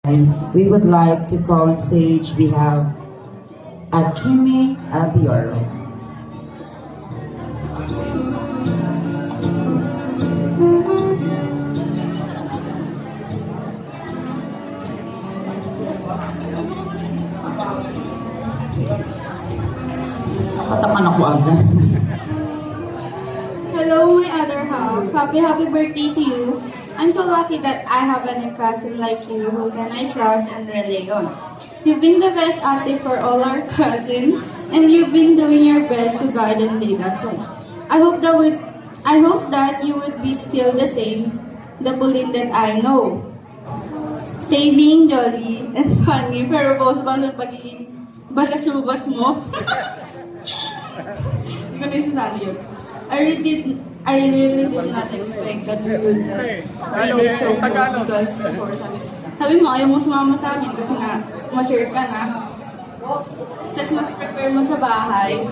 And we would like to call on stage, we have Akimi Abioro. Patakan ako agad. Hello, my other half. Happy birthday to you. I'm so lucky that I have a cousin like you who can I trust and rely on. You've been the best ate for all our cousins, and you've been doing your best to guide and lead us on. I hope that you would be still the same, the Pauline that I know. Stay being jolly and funny, pero boss ba ng pagiging balasubas mo? Hindi ko na isasabi yun. I really did not expect that we would be this so close because before sabi mo, ayaw mo sumama sa amin kasi nga, mature ka na. Tapos mas prepare mo sa bahay.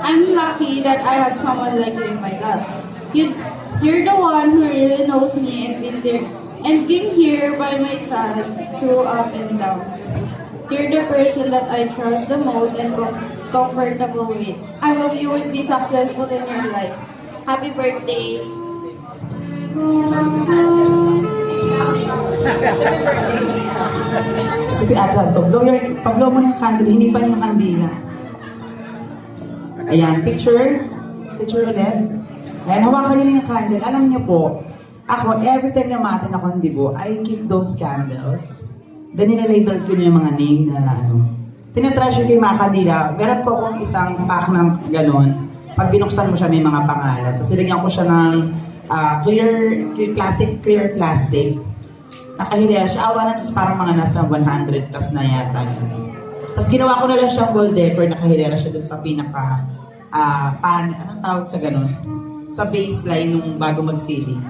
I'm lucky that I had someone like you in my life. You're the one who really knows me and been here by my side through up and downs. You're the person that I trust the most and comfortable with. I hope you will be successful in your life. Happy birthday! So si Ate, pag-blow mo ng candle, hindi pa yung kandila. Ayan, picture ulit. Ayan, hawakan niyo yung candle. Alam niyo po, ako, every time na maatin ako ng dibo, I keep those candles. Then nilalabel ko yung mga name na tinatreasure ko yung mga kandila. Meron po akong isang pack ng gano'n. Pag binuksan mo siya, may mga pangalan. Tapos nilagyan ko siya ng clear plastic. Nakahilera siya. Awa na, tapos parang mga nasa 100 plus na yata. Tapos ginawa ko na lang siyang wall decor. Nakahilera siya dun sa pinaka, anong tawag sa gano'n? Sa baseline nung bago mag-ceiling.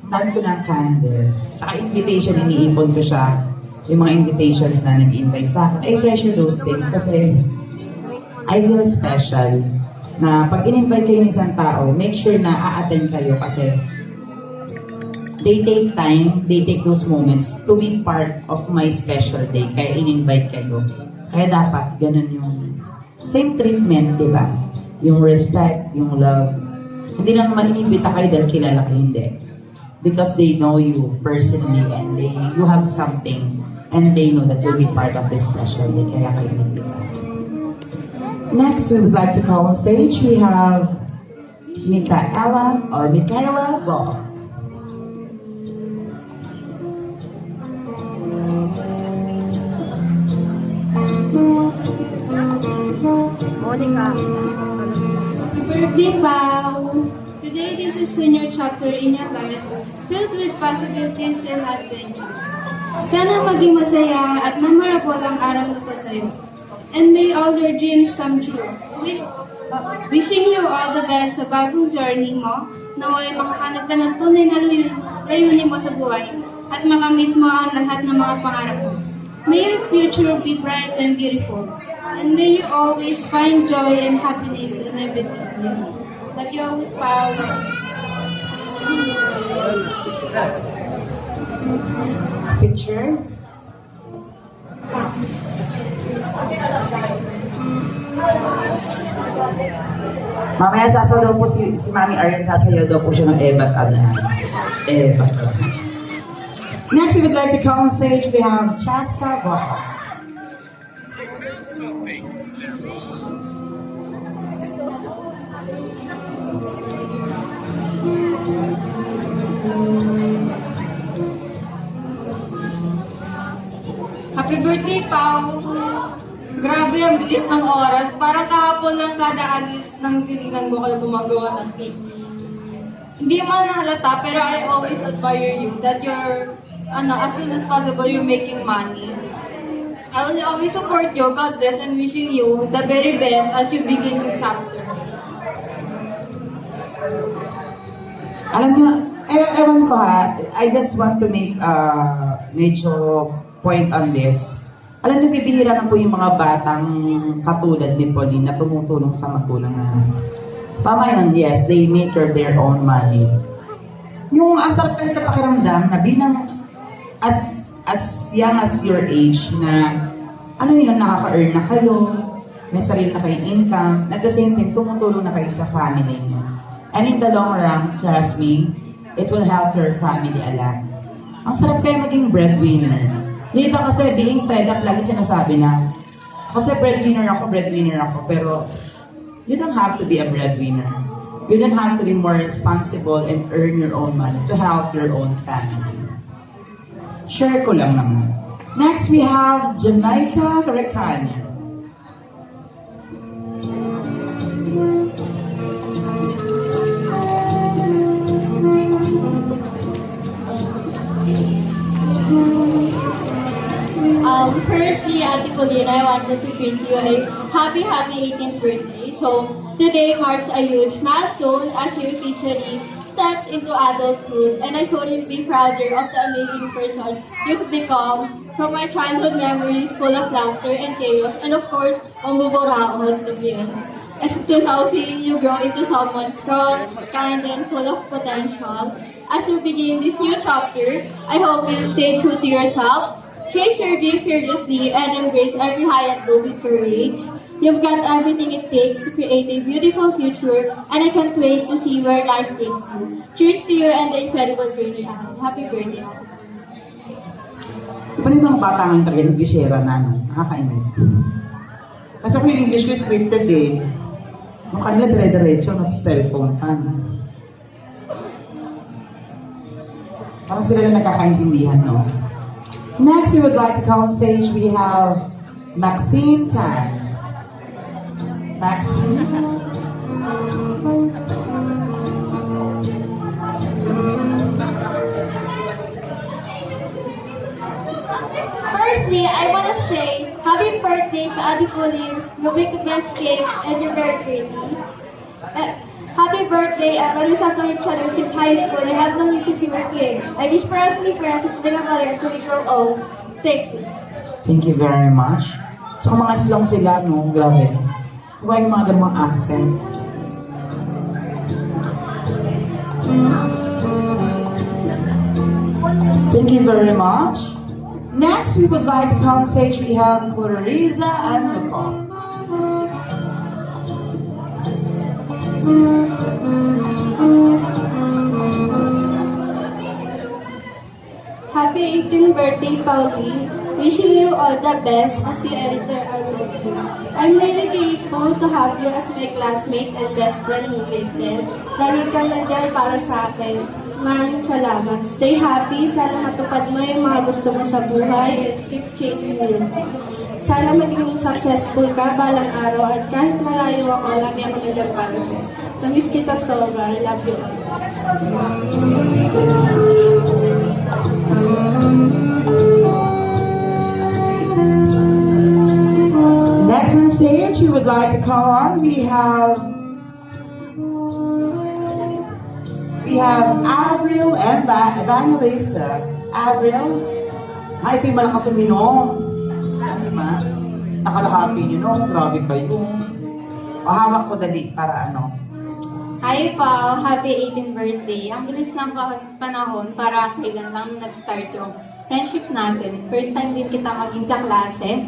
Dami ko ng candles. Tsaka invitation, iniipon ko siya. Yung mga invitations na nag-invite sa akin. I treasure those things kasi I feel special na pag in-invite kayo ng isang tao, make sure na a-attend kayo kasi they take time, they take those moments to be part of my special day. Kaya in-invite kayo. Kaya dapat ganun yung same treatment, di ba? Yung respect, yung love. Hindi lang naman inibita kayo dahil kilala kayo, hindi. Because they know you personally and you have something and they know that you'll be part of this special day. Kaya kayo nandito. Next, we would like to call on stage, we have Micaela Ball. Monica. Happy birthday, Pao! Today, this is senior chapter in your life, filled with possibilities and adventures. Sana maging masaya at memorable ang araw na to sa'yo. And may all your dreams come true. Wishing you all the best sa bagong journey mo, naway makahanap ka ng tunay na layunin mo sa buhay at makamit mo ang lahat ng mga pangarap mo. May your future be bright and beautiful. And may you always find joy and happiness in everything you do. That you always follow. Picture. Mamaya sasaw daw po si Mami Arian, sasayaw daw po siya ng Ebat Adhan. Ebat Adhan. Next, we would like to call on stage, we have Chaska Baka. Happy birthday, Pao! Grabe ang bilis ng oras. Parang kahapon lang kada alis nang tinignan ko kayo gumagawa ng cake. Hindi man nahalata, pero I always admire you that you're, as soon as possible, you're making money. I will always support you, God bless, and wishing you the very best as you begin this chapter. Alam niyo, ewan ko ha, I just want to make medyo point on this. Alam niyo, bibihira na po yung mga batang katulad ni Pauline na tumutulong sa magulang na tama yun, yes, they make their own money. Yung asar kayo sa pakiramdam na bilang as as young as your age na ano yun, nakaka-earn na kayo, may sarili na kayong income, at the same time, tumutulong na kayo sa family niyo. And in the long run, trust me, it will help your family a lot. Ang sarap kayo maging breadwinner. Dito kasi being fed up, lagi sinasabi na, kasi breadwinner ako, pero you don't have to be a breadwinner. You don't have to be more responsible and earn your own money to help your own family. Share ko lang naman. Next, we have Jamaica Recania. Firstly, Ate Paulina, I wanted to greet you a happy 18th birthday. So, today marks a huge milestone as you officially steps into adulthood, and I couldn't be prouder of the amazing person you've become, from my childhood memories full of laughter and chaos, and of course, mamuburaon to be on. And to now seeing you grow into someone strong, kind, and full of potential. As you begin this new chapter, I hope you stay true to yourself, chase your dream fearlessly, and embrace every high and low with courage. You've got everything it takes to create a beautiful future, and I can't wait to see where life takes you. Cheers to you and the incredible journey ahead. Happy birthday, Ate. Iba rin mga bata ngayon talaga yung Englishera na, no? Nakakainis. Kasi ako yung English ko scripted eh. Yung kanila dire-diretso, nasa cellphone pa. No? Parang sila lang nagkakaintindihan, no? Next, we would like to call on stage, we have Maxine Tan. Maxine. Firstly, I want to say happy birthday to Ate Pauline. You make the best cakes and you're very pretty. Happy birthday, and when we sat on each other since high school, you have known me since we were kids. I wish for us to be friends since we mother until we grow old. Thank you. Thank you very much. Tsaka mga silang sila, no? Grabe. Diba yung mga ganung accent? Thank you very much. Next, we would like to come on stage. We have Clarissa and Nicole. Happy 18th birthday, Pauline. Wishing you all the best as you enter adulthood. I'm really grateful to have you as my classmate and best friend in grade 10. Lagi kang nandiyan para sa akin. Maraming salamat. Stay happy. Sana matupad mo yung mga gusto mo sa buhay and keep chasing your dreams. Sana maging successful ka balang araw at kahit malayo ako, lagi ako nandiyan para sa'yo. Namiss kita sobra. I love you always. Next on stage, we would like to call on, we have Avril and Evangelista. Avril, ito yung malakas uminom. Ano ba? Nakalahati nyo, no? Grabe kayo. O, hawak ko dali para ano. Hi Pao! Happy 18th birthday! Ang bilis ng panahon para kailan lang nag-start yung friendship natin. First time din kita maging kaklase.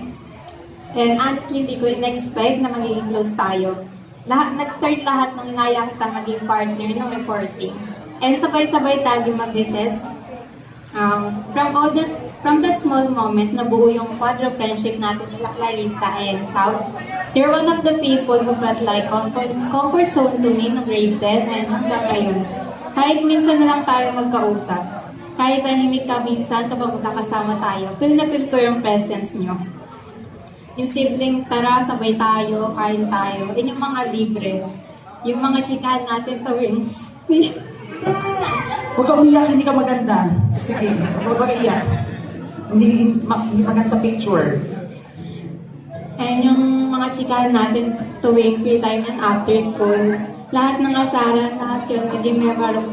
And honestly, hindi ko in-expect na magiging close tayo. Nag-start lahat nung inaya kita maging partner ng reporting. And sabay-sabay tayo mag-recess. From that small moment, nabuo yung quadro friendship natin nila Clarissa and South. You're one of the people who felt like comfort zone to me nung grade 10 and hanggang ngayon. Kahit minsan na lang tayo magkausap, kahit tahimik ka minsan kapag magkakasama tayo, feel na feel ko yung presence nyo. Yung sibling, tara, sabay tayo, kain tayo, and yung mga libre. Yung mga chikahan natin tuwing. Huwag kang umiyak, hindi ka maganda. Sige, huwag mag-iyak. Hindi maganda sa picture. And yung mga chikahan natin tuwing free time and after school, lahat ng asaran, lahat yun naging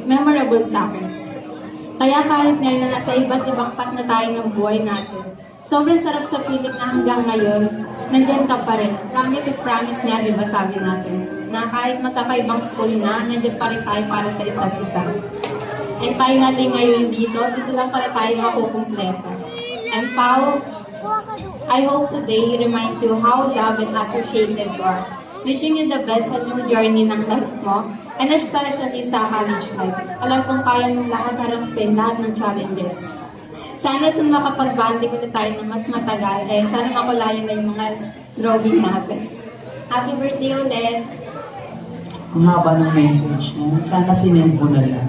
memorable sa akin. Kaya kahit ngayon na nasa iba't ibang path na tayo ng buhay natin, sobrang sarap sa piling na hanggang ngayon, nandyan ka pa rin. Promise is promise niya, di ba sabi natin? Na kahit magkakaibang school na, nandyan pa rin tayo para sa isa't isa. And finally ngayon dito lang pala tayo makukumpleto. And Pao, I hope today reminds you how loved and appreciated you are. Wishing you the best sa new journey ng life mo, and especially sa college life. Alam kong kaya mong lahat harapin lahat ng challenges. Sana sa makapag-banding ulit tayo na mas matagal, sana makulayan na yung mga drawing natin. Happy birthday ulit! Ang haba ng message niya. Sana sinend mo na lang.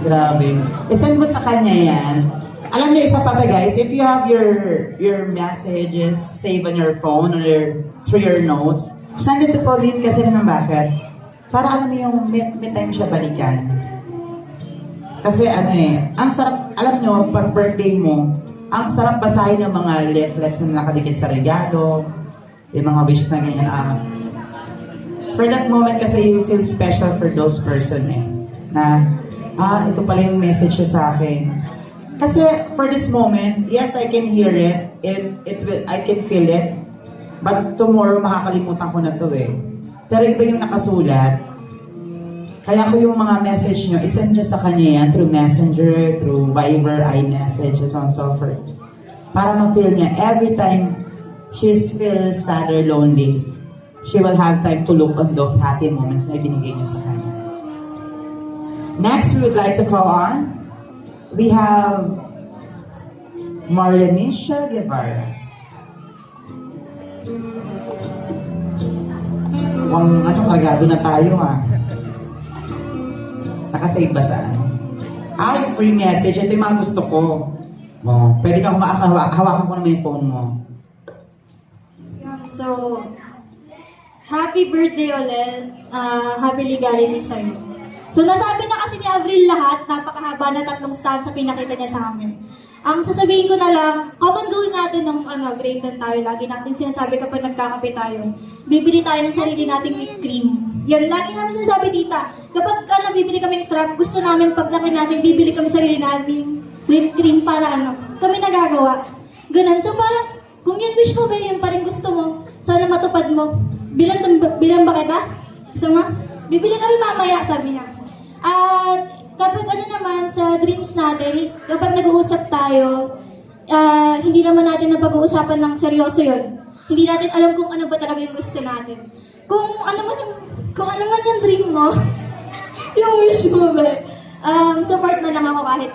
Grabe. I-send mo sa kanya yan. Alam niyo, isa pa guys, if you have your messages saved on your phone or through your notes, send it to Pauline kasi naman bakit? Para alam mo yung may time siya balikan. Kasi ang sarap, alam niyo, pag birthday mo, ang sarap basahin ng mga leaflets na nakadikit sa regalo, yung mga wishes na ganyan. For that moment kasi you feel special for those person na ito pala yung message niya sa akin. Kasi for this moment, yes, I can hear it. I can feel it. But tomorrow, makakalimutan ko na to Pero iba yung nakasulat. Kaya ko yung mga message nyo, isend nyo sa kanya yan through Messenger, through Viber, iMessage, and so on and so forth. Para ma-feel niya, every time she feels sad or lonely, she will have time to look on those happy moments na ibinigay nyo sa kanya. Next, we would like to call on, we have Marlenisha Guevara. Kargado na tayo Nakasave ba sa yung free message. Ito yung mga gusto ko. Pwede kang hawakan ko naman yung phone mo. So, happy birthday ulit. Happy legality sa'yo. So, nasabi na kasi ni Avril lahat, napakahaba na 3 stanza pinakita niya sa amin. Ang sasabihin ko na lang, common goal natin ng grade 10 tayo, lagi natin sinasabi kapag nagkakape tayo, bibili tayo ng sarili nating whipped cream. Yan, lagi namin sinasabi tita, kapag nabibili kaming frap, gusto namin pag laki natin, bibili kami sarili namin whipped cream para kami nagagawa. Ganun. So parang, kung yung wish mo ba, yun pa rin gusto mo, sana matupad mo. Bilang ba kita? Gusto mo? Bibili kami mamaya, sabi niya. At kapag naman sa dreams natin, kapag nag-uusap tayo, hindi naman natin napag-uusapan ng seryoso yun. Hindi natin alam kung ano ba talaga yung gusto natin. Kung ano man yung dream mo, yung wish mo ba, support na lang ako kahit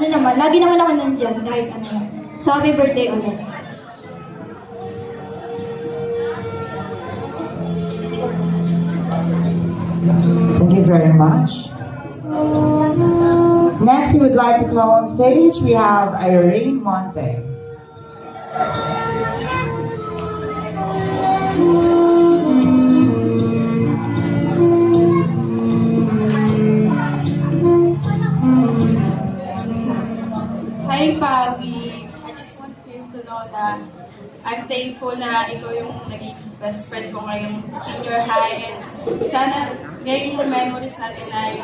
naman, lagi naman ako nandyan, kahit So happy birthday ulit. Thank you very much. Next, we would like to call on stage, we have Irene Monte. Hi, Pawi. I just want you to know that I'm thankful na ikaw yung naging best friend ko ngayong senior high, and sana ngayong memories natin ay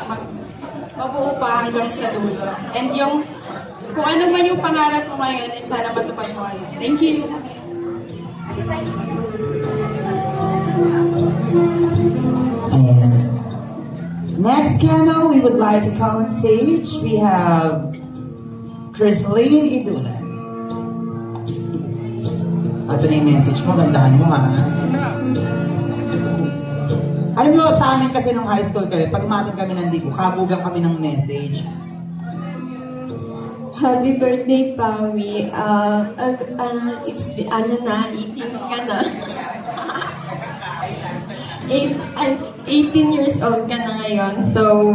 mabuo pa hanggang sa dulo. And yung kung ano man yung pangarap ko ngayon, sana matupad mo. Thank you. And next candle, we would like to call on stage, we have Chrislene Idula. Ito na yung message mo, gandahan mo Alam mo, sa amin kasi nung high school kami, pag umatin kami ng digo, kabugan kami ng message. Happy birthday, Pawi. It's 18 ka na. 18 years old ka na ngayon, so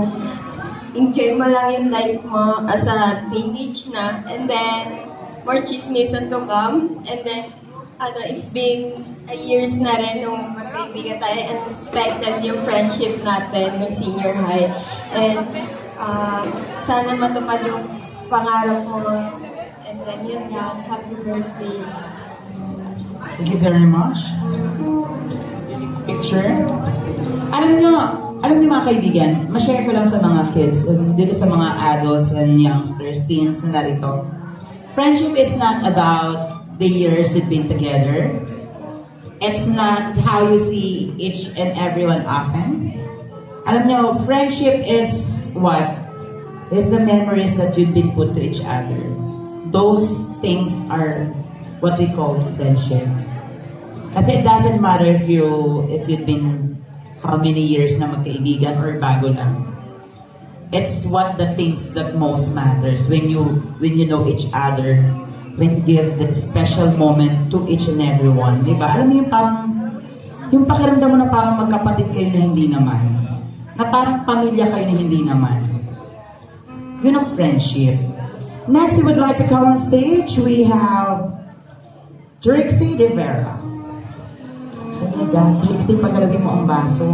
enjoy mo lang yung life mo as a teenage na, and then more chismisan to come, and then it's been years na rin nung magkaibigan tayo, and expected yung friendship natin ng senior high, and sana matupad yung pangarap mo, and then yun nga, happy birthday. Thank you very much. Picture. Alam niyo mga kaibigan, ma-share ko lang sa mga kids, dito sa mga adults and youngsters, teens na narito. Friendship is not about the years you've been together. It's not how you see each and everyone often. Alam niyo, friendship is what? Is the memories that you've been put to each other. those things are what we call friendship. Kasi it doesn't matter if you've been how many years na magkaibigan or bago lang. It's what the things that most matters when you know each other, when you give the special moment to each and every one. Diba? Alam mo yung parang, yung pakiramdam mo na parang magkapatid kayo na hindi naman. Na parang pamilya kayo na hindi naman. Yun ang friendship. Next, we would like to come on stage. We have Trixie De Vera. Oh my God, Trixie, pagalagin mo ang baso.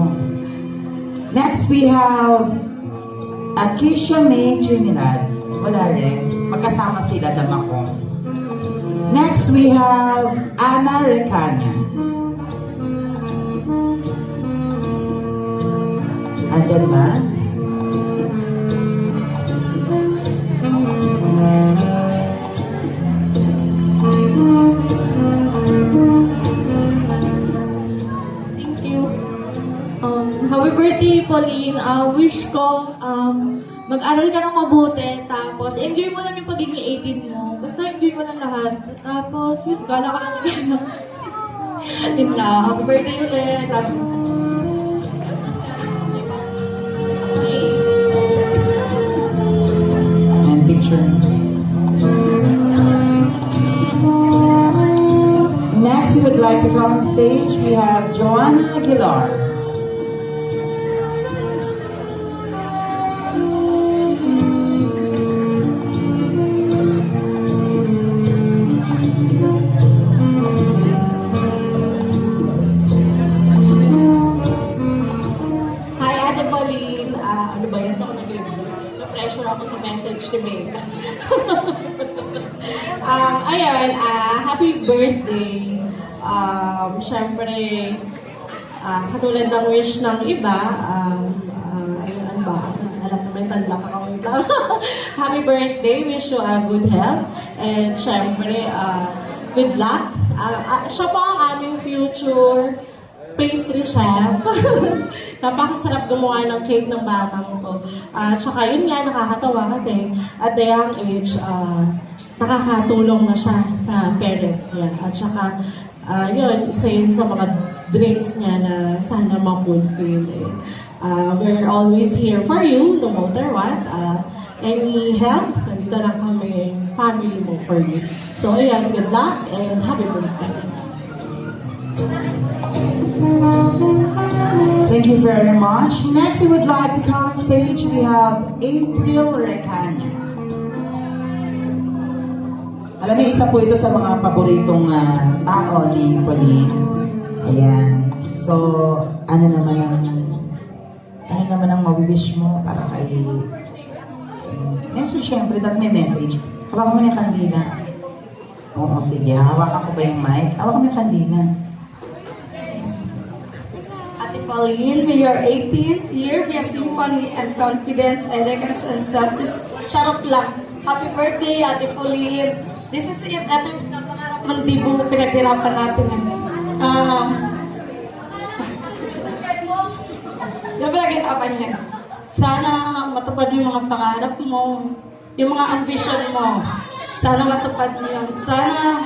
Next, we have Acacia May Trinidad. Wala rin. Magkasama sila, dama ko. Next, we have Ana Recania. Andyan ba? Thank you. Happy birthday, Pauline. Wish ko mag-aral ka ng mabuti. Tapos, enjoy mo lang yung pagiging 18 mo. Basta enjoy mo lang lahat. Tapos, yun, gala ka lang again. Yun lang. Happy birthday ulit. And picture. Next, we would like to come on stage. We have Joanna Aguilar. Hi, Ate Pauline. Ano ba yan? Na-pressure ako sa message ni Meg. Ayun, happy birthday. Siyempre, katulad ng wish ng iba, ayun, ano ba? Alam naman, tanda ka kawin lang. Happy birthday. Wish you good health. And siyempre, good luck. Siya po ang aming future pastry chef. Napakasarap gumawa ng cake ng batang ko. Tsaka yun nga, nakakatawa kasi at the young age, nakakatulong na siya sa parents niya. At tsaka, yun, isa yun sa mga dreams niya na sana ma-fulfill. We're always here for you, no matter what. Any help, nandito lang kami, family mo for you. So, ayan, good luck and happy birthday. Thank you very much. Next, we would like to come on stage. We have April Recania. Alam niyo, isa po ito sa mga paboritong tao ni Pauline. Ayan. So, ano naman ang mawiwish mo para kay... Message, syempre, that may message. Hawakan mo na yung kandila. Oo, sige. Hawakan ko ba yung mic? Hawakan mo yung kandila. Ate Pauline, may your 18th year be a symphony and confidence, elegance, and self-discipline. Charot lang. Happy birthday, Ate Pauline. This is it. Ito yung pangarap ng dibu. Pinaghirapan natin. Yung pinaghirapan niya. Sana matupad yung mga pangarap mo. Yung mga ambition mo. Sana matupad mo yun. Sana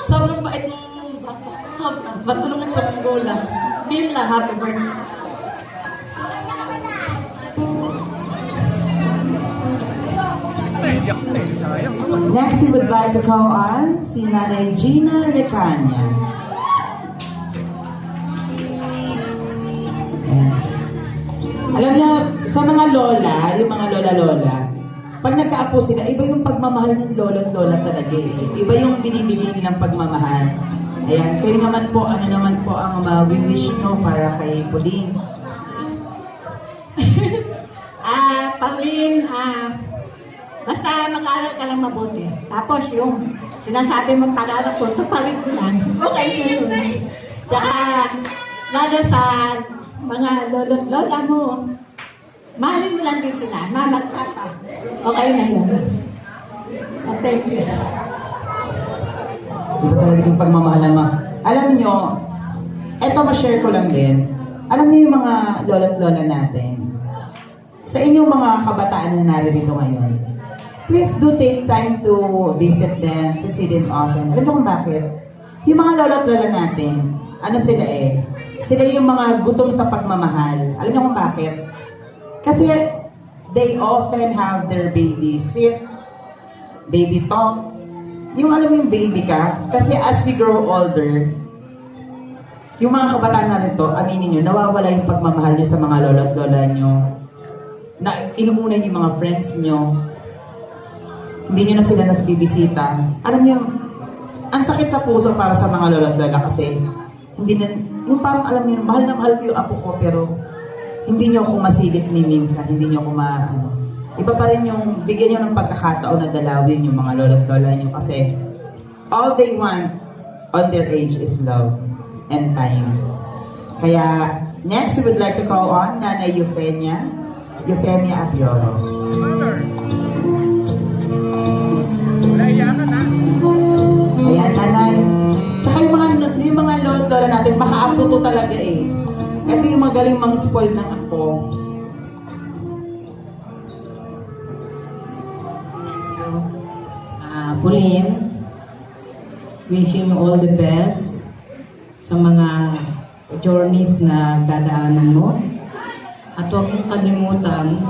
sobrang bait mong bata. Sobrang matulungan sa magulang. Yun lang, happy birthday. Next, we would like to call on si Nanay Gina Recania. Ayan. Alam niyo, sa mga lola, yung mga lola-lola, pag nagkaapo sila, iba yung pagmamahal ng lola at lola talaga eh. Iba yung binibigay ng pagmamahal. Ayan, kayo naman po, ano naman po ang wish nyo para kay Pauline? Pauline, basta mag-aral ka lang mabuti. Tapos yung sinasabi mong pag-aral ko, tupalit mo lang. Okay na yun. Tsaka, lalo sa mga lolo't lola mo, mahalin mo lang din sila. Mama at papa. Okay na yun. Thank you. Ito talaga yung pagmamahal naman. Alam niyo, eto ma-share ko lang din. Alam niyo yung mga lolo't lola natin, sa inyong mga kabataan na naririto ngayon, please do take time to visit them, to see them often. Alam mo kung bakit? Yung mga lola at lola natin, ano sila eh? Sila yung mga gutom sa pagmamahal. Alam niyo kung bakit? Kasi they often have their baby sit, baby talk. Yung alam mo yung baby ka, kasi as we grow older, yung mga kabataan na rito, aminin nyo, nawawala yung pagmamahal nyo sa mga lola at lola nyo. Na inuunan yung mga friends nyo. Hindi nyo na sila nasbibisita. Alam nyo, ang sakit sa puso para sa mga lola at lola kasi hindi na, yung parang alam nyo, mahal na mahal ko yung apo ko pero hindi nyo ako masilip ni minsan, hindi nyo ako iba pa rin yung bigyan nyo ng pagkakataon na dalawin yung mga lola at lola nyo kasi all they want on their age is love and time. Kaya next we would like to call on Nanay Euphemia Abiolo. Ayan, Nanay. Tsaka yung mga lola natin, makaapo to talaga eh. Ito yung magaling mga spoil ng ako. Pauline, wishing you all the best sa mga journeys na dadaanan mo. At huwag mong kalimutan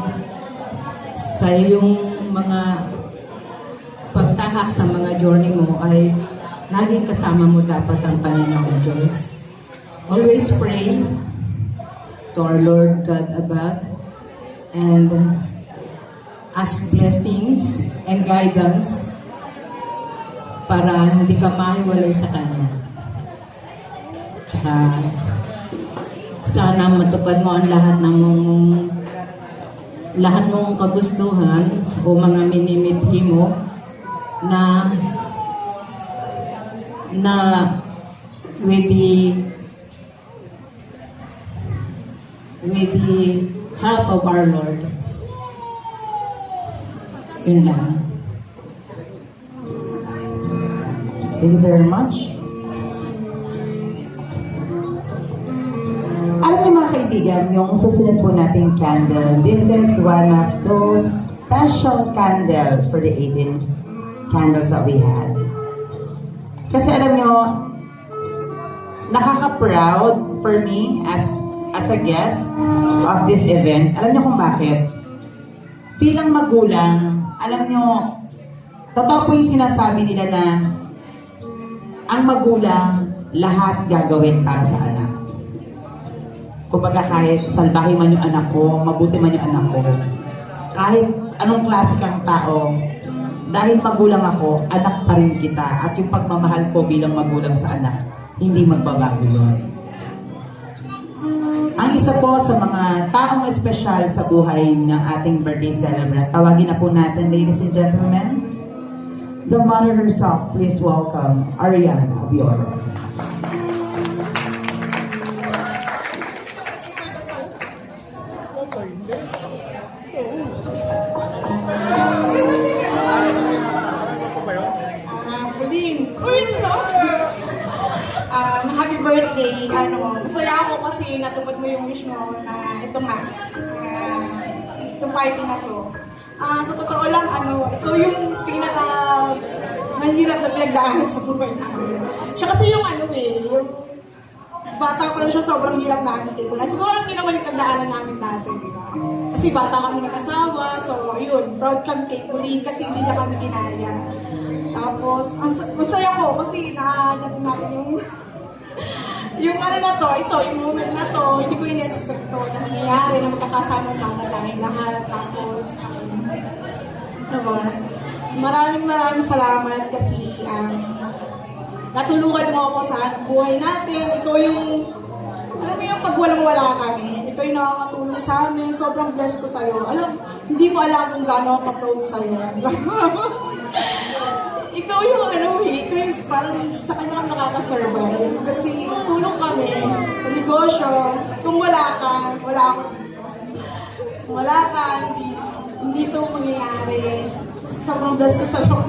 sa iyong mga pagtahak sa mga journey mo ay laging kasama mo dapat ang Panginoong Diyos. Always pray to our Lord God above and ask blessings and guidance para hindi ka maiwalay sa Kanya. Tsaka, sana matupad mo ang lahat mong kagustuhan o mga minimithi mo na with the help of our Lord. Yun lang. Thank you very much. Alam niyo mga kaibigan, yung susunod po nating candle, this is one of those special candle for the 18 candles that we had. Kasi alam niyo, nakaka-proud for me as a guest of this event. Alam niyo kung bakit? Bilang magulang, alam niyo, totoo po yung sinasabi nila na ang magulang, lahat gagawin para sa anak. Kumbaga kahit salbahe man yung anak ko, mabuti man yung anak ko, kahit anong klase kang tao, dahil magulang ako, anak pa rin kita. At yung pagmamahal ko bilang magulang sa anak, hindi magbabago yun. Ang isa po sa mga taong espesyal sa buhay ng ating birthday celebrant, tawagin na po natin, ladies and gentlemen, the mother herself. Please welcome Ariana Abiolo. Happy birthday. Masaya ako kasi natupad mo yung wish mo na ito nga. Itong party na to. Sa totoo lang, ikaw yung mahirap na pinagdaanan sa buhay namin. Siya kasi yung yung bata ko lang siya, sobrang hirap namin. Siguro lang din naman yung pagdaanan namin dati, di ba? Kasi bata kami nag-asawa, so yun, proud kami kay Pauline kasi hindi na kami ginaya. Tapos, masaya ko kasi natin natin yung na to, yung moment na to, hindi ko in-expect to na nangyayari na magkakasama-sama tayong lahat. Tapos, maraming salamat kasi natulungan mo ako sa buhay natin. Ikaw yung, alam mo yung pag walang-wala kami, ikaw yung nakakatulong sa amin. Sobrang blessed ko sa'yo. Hindi mo alam kung gaano ako ka-proud sa'yo. Ikaw yung ikaw yung parang sa kanya kang nakakasurvive. Kasi tulong kami sa negosyo. Kung wala ka, wala ako dito. Kung wala ka, hindi ito mangyayari. Sobrang blessed ko sa loob.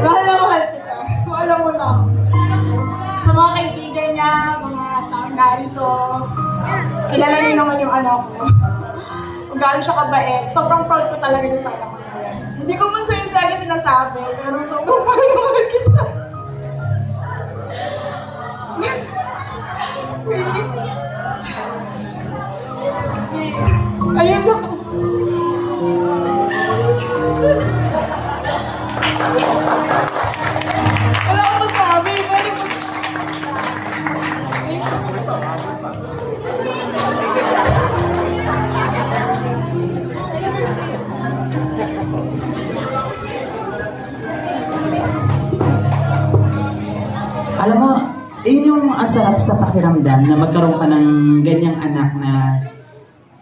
Mahal na mahal kita. Wala mo lang. narito. Kilala niyo naman yung anak ko. Kung gaano siya kabait. Sobrang proud ko talaga sa anak ko. Hindi ko man sa'yo lagi sinasabi, pero sobrang pangalaman kita. Ayun lang. Wala akong masabi. Pwede mo. Alam mo, yun yung asarap sa pakiramdam na magkaroon ka ng ganyang anak na...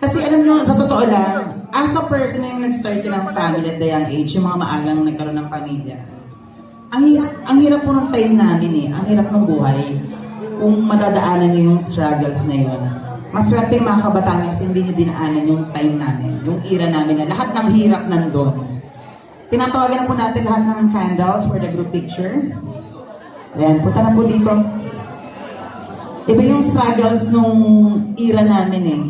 Kasi alam nyo, sa totoo lang, as a person na yung nag-start ka ng family at the young age, yung mga maagang nagkaroon ng pamilya, ang hirap po ng time namin eh, ang hirap ng buhay. Kung madadaanan nyo yung struggles na yun. Maswerte yung mga kabataan kasi hindi nyo dinaanan yung time namin, yung era namin na lahat ng hirap nandun. Tinatawagan na po natin lahat ng candles for the group picture. Ayan, punta na po dito. Iba yung struggles nung era namin eh.